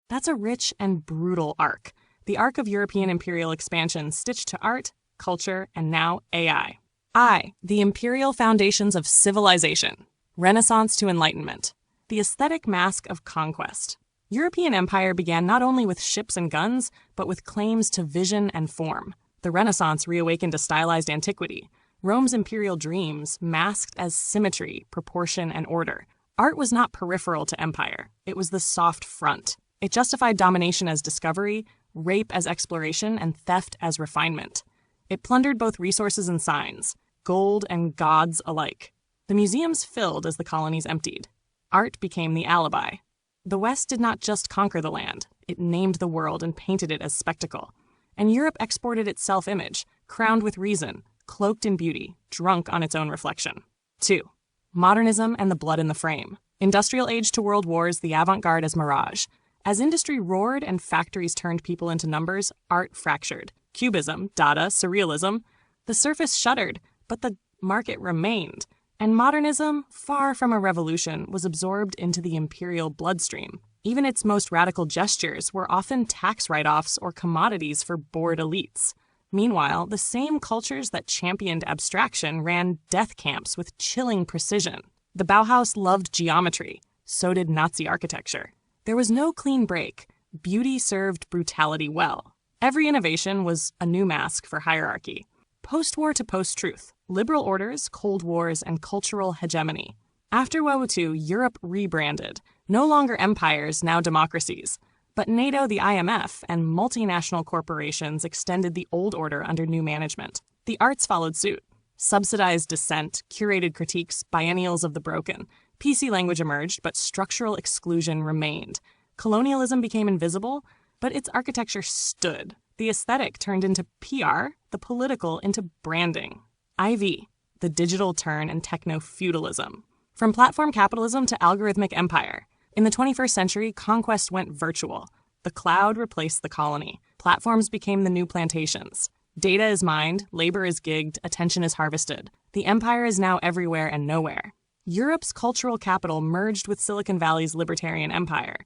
That's a rich and brutal arc. The arc of European imperial expansion stitched to art, culture, and now AI. The imperial foundations of civilization. Renaissance to Enlightenment. The aesthetic mask of conquest. European empire began not only with ships and guns, but with claims to vision and form. The Renaissance reawakened a stylized antiquity. Rome's imperial dreams masked as symmetry, proportion, and order. Art was not peripheral to empire. It was the soft front. It justified domination as discovery, rape as exploration, and theft as refinement. It plundered both resources and signs, gold and gods alike. The museums filled as the colonies emptied. Art became the alibi. The West did not just conquer the land. It named the world and painted it as spectacle. And Europe exported its self-image, crowned with reason, cloaked in beauty, drunk on its own reflection. 2. Modernism and the blood in the frame. Industrial age to world wars, the avant-garde as mirage. As industry roared and factories turned people into numbers, art fractured. Cubism, Dada, Surrealism. The surface shuddered, but the market remained. And modernism, far from a revolution, was absorbed into the imperial bloodstream. Even its most radical gestures were often tax write-offs or commodities for bored elites. Meanwhile, the same cultures that championed abstraction ran death camps with chilling precision. The Bauhaus loved geometry. So did Nazi architecture. There was no clean break. Beauty served brutality well. Every innovation was a new mask for hierarchy. Post-war to post-truth. Liberal orders, Cold Wars, and cultural hegemony. After World War II, Europe rebranded. No longer empires, now democracies. But NATO, the IMF, and multinational corporations extended the old order under new management. The arts followed suit. Subsidized dissent, curated critiques, biennials of the broken. PC language emerged, but structural exclusion remained. Colonialism became invisible, but its architecture stood. The aesthetic turned into PR, the political into branding. The digital turn and techno-feudalism. From platform capitalism to algorithmic empire. In the 21st century, conquest went virtual. The cloud replaced the colony. Platforms became the new plantations. Data is mined, labor is gigged, attention is harvested. The empire is now everywhere and nowhere. Europe's cultural capital merged with Silicon Valley's libertarian empire.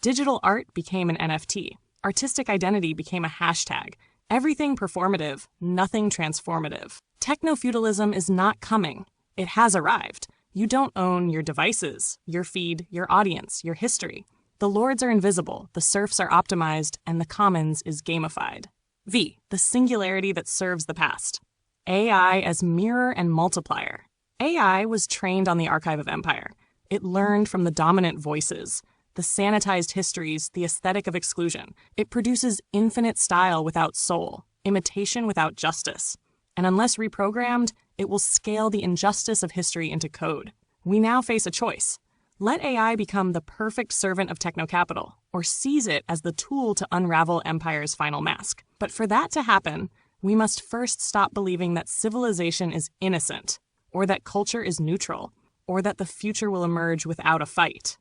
Digital art became an NFT. Artistic identity became a hashtag. Everything performative, nothing transformative. Techno-feudalism is not coming. It has arrived. You don't own your devices, your feed, your audience, your history. The lords are invisible, the serfs are optimized, and the commons is gamified. The singularity that serves the past. AI as mirror and multiplier. AI was trained on the archive of empire. It learned from the dominant voices, the sanitized histories, the aesthetic of exclusion. It produces infinite style without soul, imitation without justice. And unless reprogrammed, it will scale the injustice of history into code. We now face a choice. Let AI become the perfect servant of techno-capital, or seize it as the tool to unravel empire's final mask. But for that to happen, we must first stop believing that civilization is innocent, or that culture is neutral, or that the future will emerge without a fight.